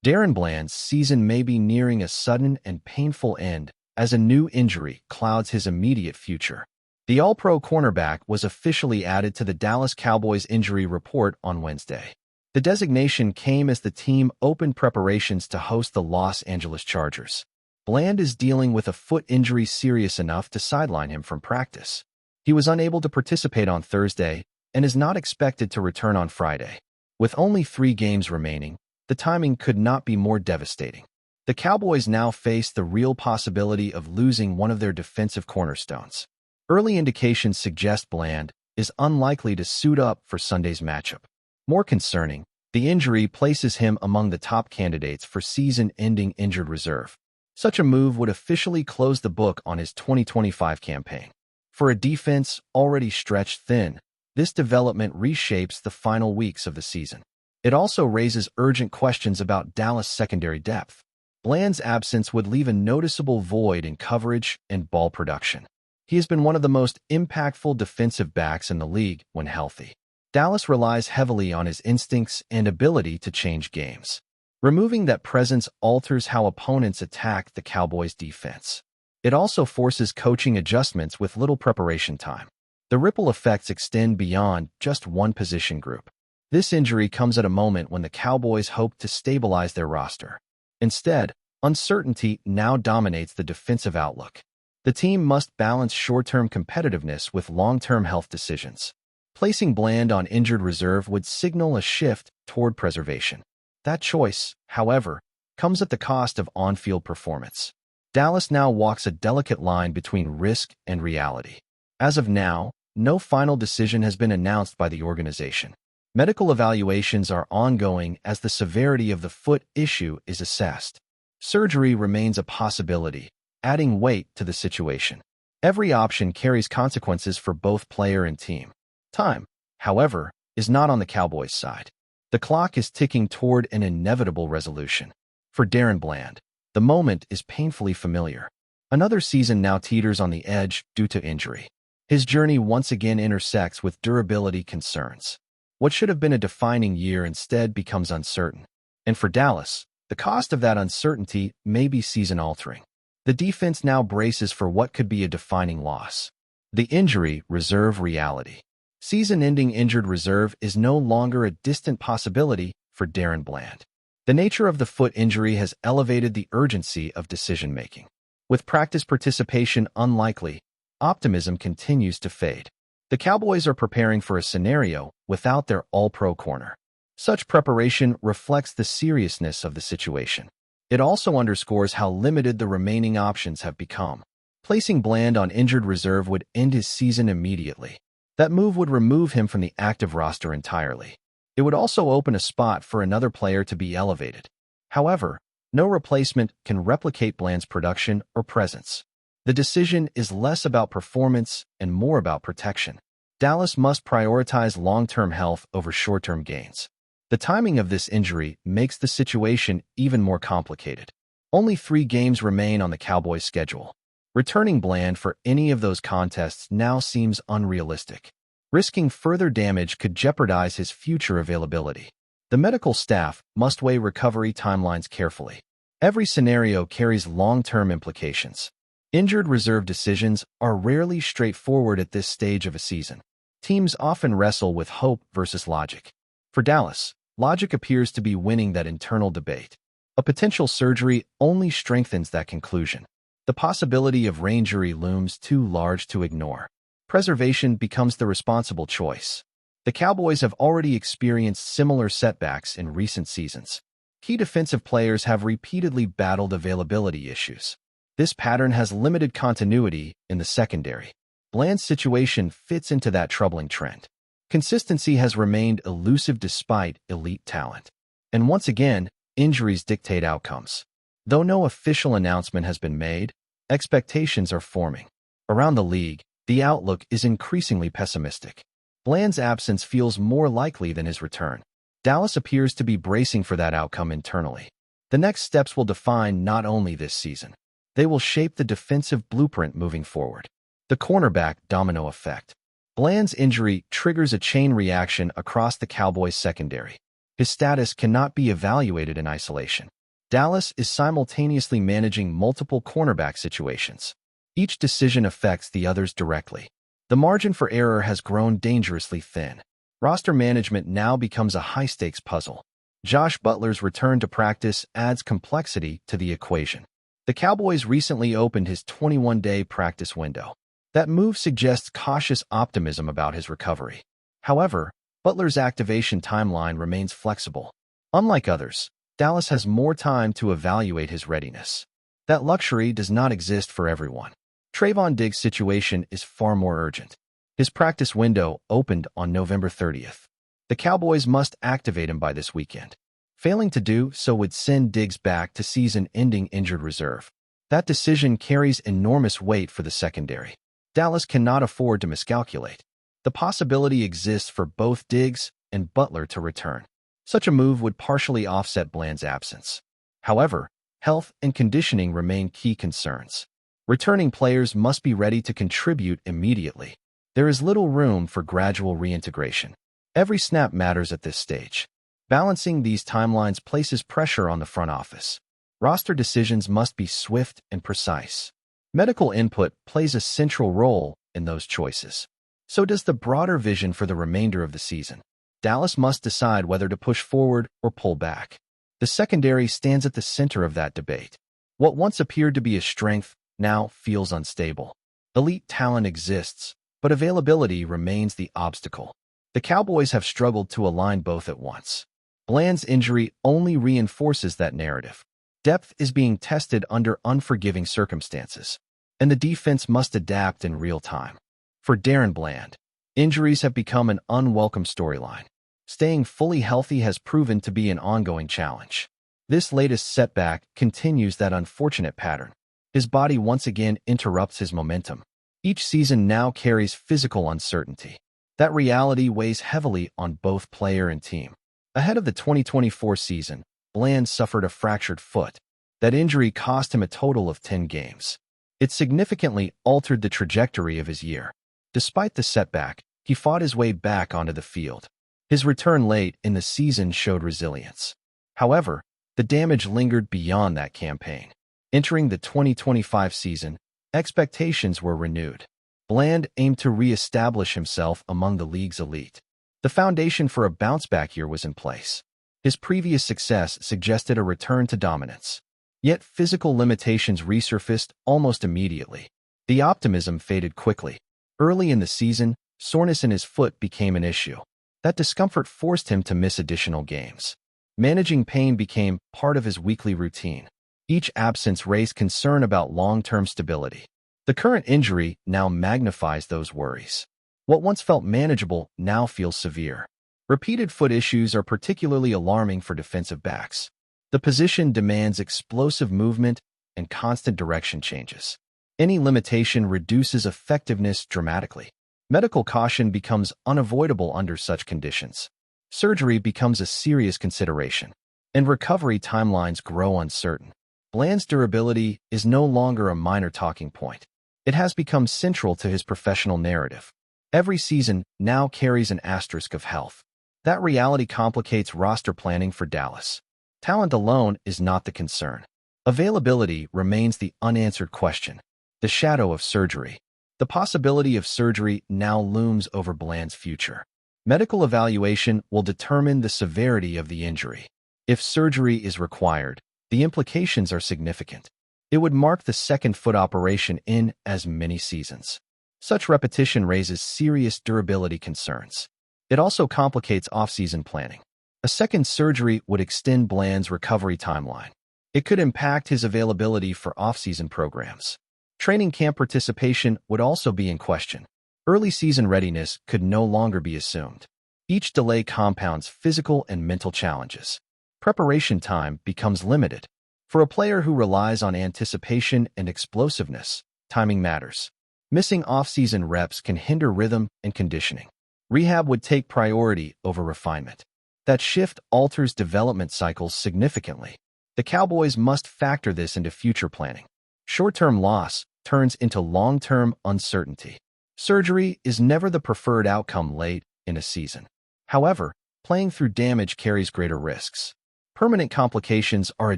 Darren Bland's season may be nearing a sudden and painful end as a new injury clouds his immediate future. The All-Pro cornerback was officially added to the Dallas Cowboys injury report on Wednesday. The designation came as the team opened preparations to host the Los Angeles Chargers. Bland is dealing with a foot injury serious enough to sideline him from practice. He was unable to participate on Thursday and is not expected to return on Friday. With only 3 games remaining, the timing could not be more devastating. The Cowboys now face the real possibility of losing one of their defensive cornerstones. Early indications suggest Bland is unlikely to suit up for Sunday's matchup. More concerning, the injury places him among the top candidates for season-ending injured reserve. Such a move would officially close the book on his 2025 campaign. For a defense already stretched thin, this development reshapes the final weeks of the season. It also raises urgent questions about Dallas' secondary depth. Bland's absence would leave a noticeable void in coverage and ball production. He has been one of the most impactful defensive backs in the league when healthy. Dallas relies heavily on his instincts and ability to change games. Removing that presence alters how opponents attack the Cowboys' defense. It also forces coaching adjustments with little preparation time. The ripple effects extend beyond just one position group. This injury comes at a moment when the Cowboys hope to stabilize their roster. Instead, uncertainty now dominates the defensive outlook. The team must balance short-term competitiveness with long-term health decisions. Placing Bland on injured reserve would signal a shift toward preservation. That choice, however, comes at the cost of on-field performance. Dallas now walks a delicate line between risk and reality. As of now, no final decision has been announced by the organization. Medical evaluations are ongoing as the severity of the foot issue is assessed. Surgery remains a possibility, adding weight to the situation. Every option carries consequences for both player and team. Time, however, is not on the Cowboys' side. The clock is ticking toward an inevitable resolution. For Darren Bland, the moment is painfully familiar. Another season now teeters on the edge due to injury. His journey once again intersects with durability concerns. What should have been a defining year instead becomes uncertain. And for Dallas, the cost of that uncertainty may be season-altering. The defense now braces for what could be a defining loss. The injury reserve reality. Season-ending injured reserve is no longer a distant possibility for Darren Bland. The nature of the foot injury has elevated the urgency of decision-making. With practice participation unlikely, optimism continues to fade. The Cowboys are preparing for a scenario without their all-pro corner. Such preparation reflects the seriousness of the situation. It also underscores how limited the remaining options have become. Placing Bland on injured reserve would end his season immediately. That move would remove him from the active roster entirely. It would also open a spot for another player to be elevated. However, no replacement can replicate Bland's production or presence. The decision is less about performance and more about protection. Dallas must prioritize long-term health over short-term gains. The timing of this injury makes the situation even more complicated. Only 3 games remain on the Cowboys' schedule. Returning Bland for any of those contests now seems unrealistic. Risking further damage could jeopardize his future availability. The medical staff must weigh recovery timelines carefully. Every scenario carries long-term implications. Injured reserve decisions are rarely straightforward at this stage of a season. Teams often wrestle with hope versus logic. For Dallas, logic appears to be winning that internal debate. A potential surgery only strengthens that conclusion. The possibility of brain injury looms too large to ignore. Preservation becomes the responsible choice. The Cowboys have already experienced similar setbacks in recent seasons. Key defensive players have repeatedly battled availability issues. This pattern has limited continuity in the secondary. Bland's situation fits into that troubling trend. Consistency has remained elusive despite elite talent. And once again, injuries dictate outcomes. Though no official announcement has been made, expectations are forming. Around the league, the outlook is increasingly pessimistic. Bland's absence feels more likely than his return. Dallas appears to be bracing for that outcome internally. The next steps will define not only this season. They will shape the defensive blueprint moving forward. The cornerback domino effect. Bland's injury triggers a chain reaction across the Cowboys' secondary. His status cannot be evaluated in isolation. Dallas is simultaneously managing multiple cornerback situations. Each decision affects the others directly. The margin for error has grown dangerously thin. Roster management now becomes a high-stakes puzzle. Josh Butler's return to practice adds complexity to the equation. The Cowboys recently opened his 21-day practice window. That move suggests cautious optimism about his recovery. However, Butler's activation timeline remains flexible. Unlike others, Dallas has more time to evaluate his readiness. That luxury does not exist for everyone. Trayvon Diggs' situation is far more urgent. His practice window opened on November 30th. The Cowboys must activate him by this weekend. Failing to do so would send Diggs back to season-ending injured reserve. That decision carries enormous weight for the secondary. Dallas cannot afford to miscalculate. The possibility exists for both Diggs and Butler to return. Such a move would partially offset Bland's absence. However, health and conditioning remain key concerns. Returning players must be ready to contribute immediately. There is little room for gradual reintegration. Every snap matters at this stage. Balancing these timelines places pressure on the front office. Roster decisions must be swift and precise. Medical input plays a central role in those choices. So does the broader vision for the remainder of the season. Dallas must decide whether to push forward or pull back. The secondary stands at the center of that debate. What once appeared to be a strength now feels unstable. Elite talent exists, but availability remains the obstacle. The Cowboys have struggled to align both at once. Bland's injury only reinforces that narrative. Depth is being tested under unforgiving circumstances, and the defense must adapt in real time. For Darren Bland, injuries have become an unwelcome storyline. Staying fully healthy has proven to be an ongoing challenge. This latest setback continues that unfortunate pattern. His body once again interrupts his momentum. Each season now carries physical uncertainty. That reality weighs heavily on both player and team. Ahead of the 2024 season, Bland suffered a fractured foot. That injury cost him a total of 10 games. It significantly altered the trajectory of his year. Despite the setback, he fought his way back onto the field. His return late in the season showed resilience. However, the damage lingered beyond that campaign. Entering the 2025 season, expectations were renewed. Bland aimed to re-establish himself among the league's elite. The foundation for a bounce-back year was in place. His previous success suggested a return to dominance. Yet physical limitations resurfaced almost immediately. The optimism faded quickly. Early in the season, soreness in his foot became an issue. That discomfort forced him to miss additional games. Managing pain became part of his weekly routine. Each absence raised concern about long-term stability. The current injury now magnifies those worries. What once felt manageable now feels severe. Repeated foot issues are particularly alarming for defensive backs. The position demands explosive movement and constant direction changes. Any limitation reduces effectiveness dramatically. Medical caution becomes unavoidable under such conditions. Surgery becomes a serious consideration, and recovery timelines grow uncertain. Bland's durability is no longer a minor talking point. It has become central to his professional narrative. Every season now carries an asterisk of health. That reality complicates roster planning for Dallas. Talent alone is not the concern. Availability remains the unanswered question. The shadow of surgery. The possibility of surgery now looms over Bland's future. Medical evaluation will determine the severity of the injury. If surgery is required, the implications are significant. It would mark the second foot operation in as many seasons. Such repetition raises serious durability concerns. It also complicates off-season planning. A second surgery would extend Bland's recovery timeline. It could impact his availability for off-season programs. Training camp participation would also be in question. Early season readiness could no longer be assumed. Each delay compounds physical and mental challenges. Preparation time becomes limited. For a player who relies on anticipation and explosiveness, timing matters. Missing off-season reps can hinder rhythm and conditioning. Rehab would take priority over refinement. That shift alters development cycles significantly. The Cowboys must factor this into future planning. Short-term loss turns into long-term uncertainty. Surgery is never the preferred outcome late in a season. However, Playing through damage carries greater risks. Permanent complications are a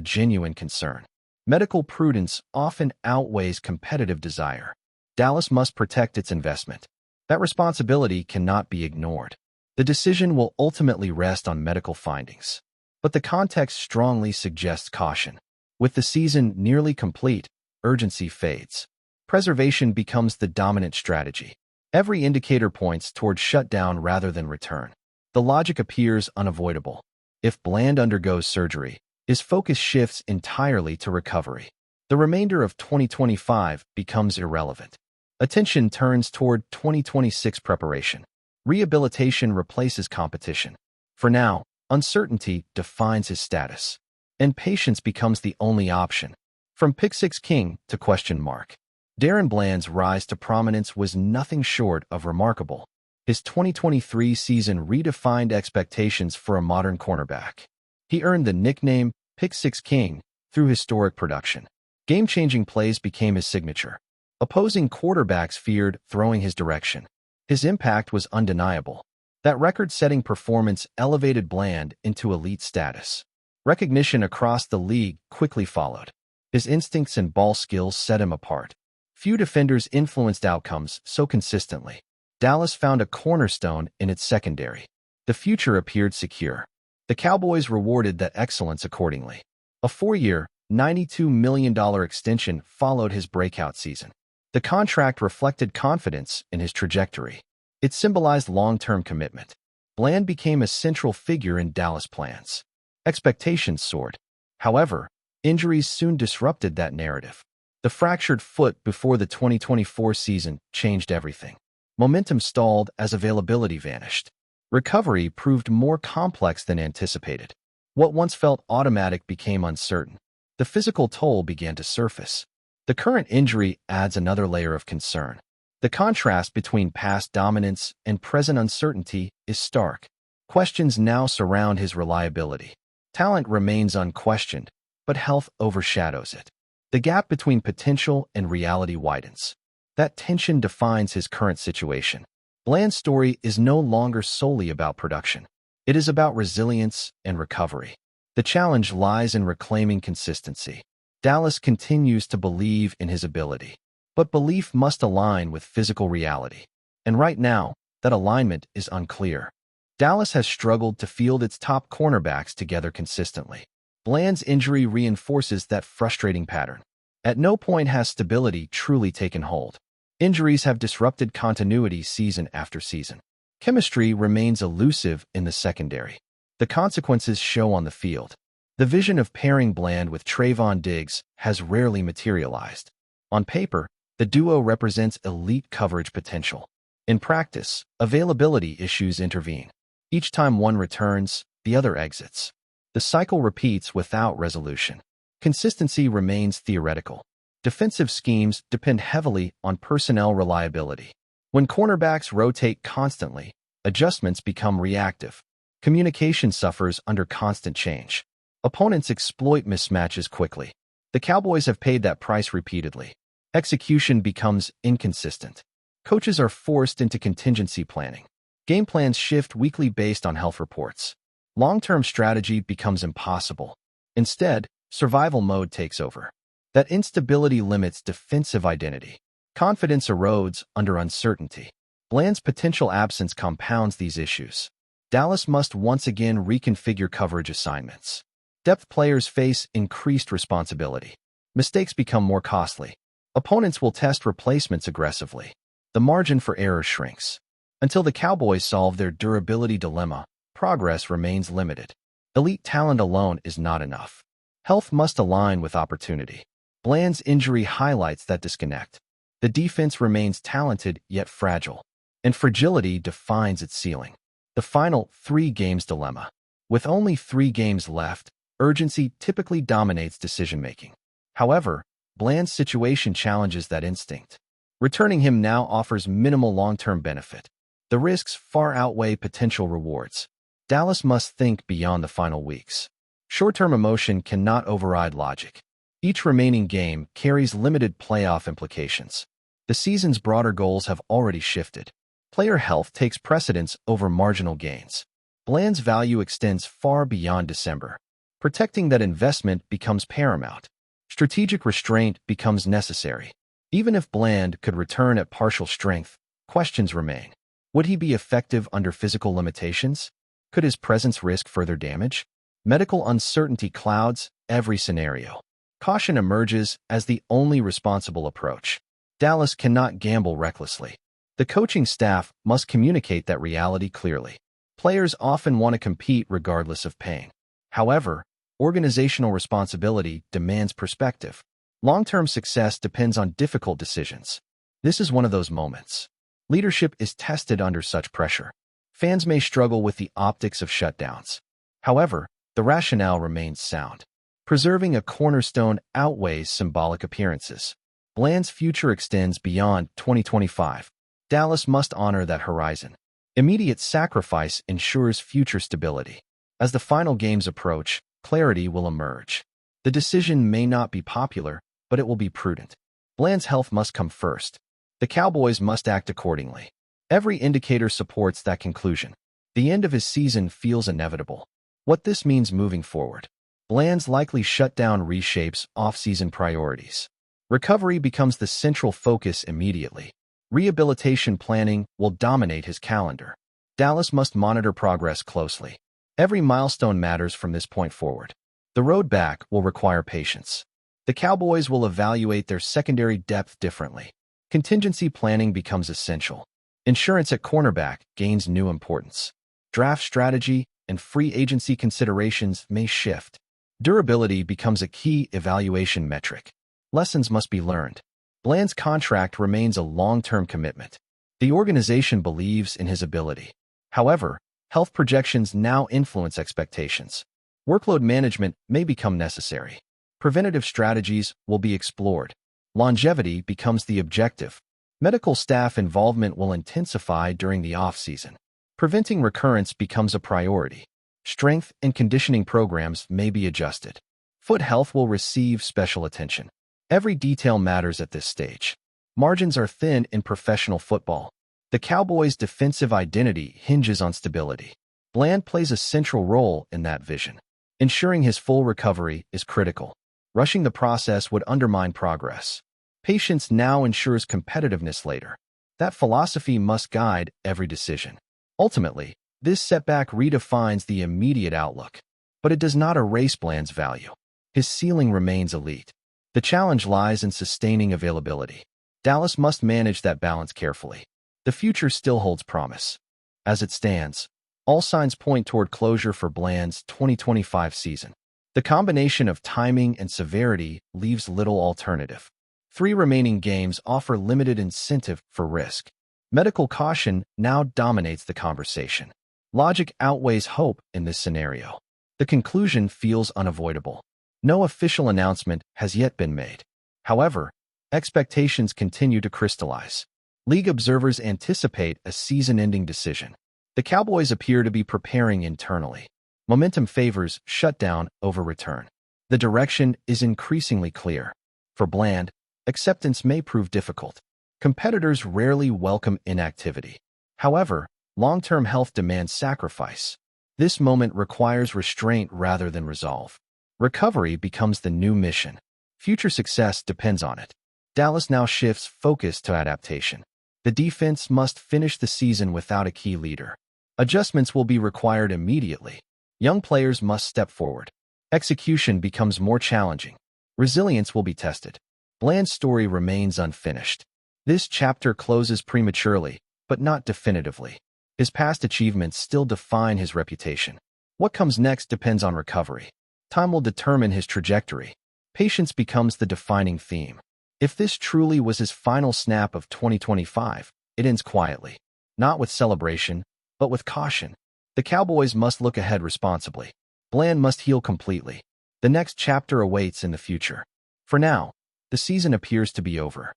genuine concern. Medical prudence often outweighs competitive desire. Dallas must protect its investment. That responsibility cannot be ignored. The decision will ultimately rest on medical findings. But the context strongly suggests caution. With the season nearly complete, urgency fades. Preservation becomes the dominant strategy. Every indicator points toward shutdown rather than return. The logic appears unavoidable. If Bland undergoes surgery, his focus shifts entirely to recovery. The remainder of 2025 becomes irrelevant. Attention turns toward 2026 preparation. Rehabilitation replaces competition. For now, uncertainty defines his status, and patience becomes the only option. From Pick Six King to question mark, Darren Bland's rise to prominence was nothing short of remarkable. His 2023 season redefined expectations for a modern cornerback. He earned the nickname Pick Six King through historic production. Game-changing plays became his signature. Opposing quarterbacks feared throwing his direction. His impact was undeniable. That record-setting performance elevated Bland into elite status. Recognition across the league quickly followed. His instincts and ball skills set him apart. Few defenders influenced outcomes so consistently. Dallas found a cornerstone in its secondary. The future appeared secure. The Cowboys rewarded that excellence accordingly. A 4-year, $92 million extension followed his breakout season. The contract reflected confidence in his trajectory. It symbolized long-term commitment. Bland became a central figure in Dallas' plans. Expectations soared. However, injuries soon disrupted that narrative. The fractured foot before the 2024 season changed everything. Momentum stalled as availability vanished. Recovery proved more complex than anticipated. What once felt automatic became uncertain. The physical toll began to surface. The current injury adds another layer of concern. The contrast between past dominance and present uncertainty is stark. Questions now surround his reliability. Talent remains unquestioned, but health overshadows it. The gap between potential and reality widens. That tension defines his current situation. Bland's story is no longer solely about production. It is about resilience and recovery. The challenge lies in reclaiming consistency. Dallas continues to believe in his ability, but belief must align with physical reality. And right now, that alignment is unclear. Dallas has struggled to field its top cornerbacks together consistently. Bland's injury reinforces that frustrating pattern. At no point has stability truly taken hold. Injuries have disrupted continuity season after season. Chemistry remains elusive in the secondary. The consequences show on the field. The vision of pairing Bland with Trayvon Diggs has rarely materialized. On paper, the duo represents elite coverage potential. In practice, availability issues intervene. Each time one returns, the other exits. The cycle repeats without resolution. Consistency remains theoretical. Defensive schemes depend heavily on personnel reliability. When cornerbacks rotate constantly, adjustments become reactive. Communication suffers under constant change. Opponents exploit mismatches quickly. The Cowboys have paid that price repeatedly. Execution becomes inconsistent. Coaches are forced into contingency planning. Game plans shift weekly based on health reports. Long-term strategy becomes impossible. Instead, survival mode takes over. That instability limits defensive identity. Confidence erodes under uncertainty. Bland's potential absence compounds these issues. Dallas must once again reconfigure coverage assignments. Depth players face increased responsibility. Mistakes become more costly. Opponents will test replacements aggressively. The margin for error shrinks. Until the Cowboys solve their durability dilemma, progress remains limited. Elite talent alone is not enough. Health must align with opportunity. Bland's injury highlights that disconnect. The defense remains talented yet fragile, and fragility defines its ceiling. The final 3 games dilemma. With only 3 games left, urgency typically dominates decision-making. However, Bland's situation challenges that instinct. Returning him now offers minimal long-term benefit. The risks far outweigh potential rewards. Dallas must think beyond the final weeks. Short-term emotion cannot override logic. Each remaining game carries limited playoff implications. The season's broader goals have already shifted. Player health takes precedence over marginal gains. Bland's value extends far beyond December. Protecting that investment becomes paramount. Strategic restraint becomes necessary. Even if Bland could return at partial strength, questions remain. Would he be effective under physical limitations? Could his presence risk further damage? Medical uncertainty clouds every scenario. Caution emerges as the only responsible approach. Dallas cannot gamble recklessly. The coaching staff must communicate that reality clearly. Players often want to compete regardless of pain. However, organizational responsibility demands perspective. Long-term success depends on difficult decisions. This is one of those moments. Leadership is tested under such pressure. Fans may struggle with the optics of shutdowns. However, the rationale remains sound. Preserving a cornerstone outweighs symbolic appearances. Bland's future extends beyond 2025. Dallas must honor that horizon. Immediate sacrifice ensures future stability. As the final games approach, clarity will emerge. The decision may not be popular, but it will be prudent. Bland's health must come first. The Cowboys must act accordingly. Every indicator supports that conclusion. The end of his season feels inevitable. What this means moving forward. Bland's likely shutdown reshapes off-season priorities. Recovery becomes the central focus immediately. Rehabilitation planning will dominate his calendar. Dallas must monitor progress closely. Every milestone matters from this point forward. The road back will require patience. The Cowboys will evaluate their secondary depth differently. Contingency planning becomes essential. Insurance at cornerback gains new importance. Draft strategy and free agency considerations may shift. Durability becomes a key evaluation metric. Lessons must be learned. Bland's contract remains a long-term commitment. The organization believes in his ability. However, health projections now influence expectations. Workload management may become necessary. Preventative strategies will be explored. Longevity becomes the objective. Medical staff involvement will intensify during the off-season. Preventing recurrence becomes a priority. Strength and conditioning programs may be adjusted. Foot health will receive special attention. Every detail matters at this stage. Margins are thin in professional football. The Cowboys' defensive identity hinges on stability. Bland plays a central role in that vision. Ensuring his full recovery is critical. Rushing the process would undermine progress. Patience now ensures competitiveness later. That philosophy must guide every decision. Ultimately, this setback redefines the immediate outlook. But it does not erase Bland's value. His ceiling remains elite. The challenge lies in sustaining availability. Dallas must manage that balance carefully. The future still holds promise. As it stands, all signs point toward closure for Bland's 2025 season. The combination of timing and severity leaves little alternative. 3 remaining games offer limited incentive for risk. Medical caution now dominates the conversation. Logic outweighs hope in this scenario. The conclusion feels unavoidable. No official announcement has yet been made. However, expectations continue to crystallize. League observers anticipate a season-ending decision. The Cowboys appear to be preparing internally. Momentum favors shutdown over return. The direction is increasingly clear. For Bland, acceptance may prove difficult. Competitors rarely welcome inactivity. However, long-term health demands sacrifice. This moment requires restraint rather than resolve. Recovery becomes the new mission. Future success depends on it. Dallas now shifts focus to adaptation. The defense must finish the season without a key leader. Adjustments will be required immediately. Young players must step forward. Execution becomes more challenging. Resilience will be tested. Bland's story remains unfinished. This chapter closes prematurely, but not definitively. His past achievements still define his reputation. What comes next depends on recovery. Time will determine his trajectory. Patience becomes the defining theme. If this truly was his final snap of 2025, it ends quietly. Not with celebration, but with caution. The Cowboys must look ahead responsibly. Bland must heal completely. The next chapter awaits in the future. For now, the season appears to be over.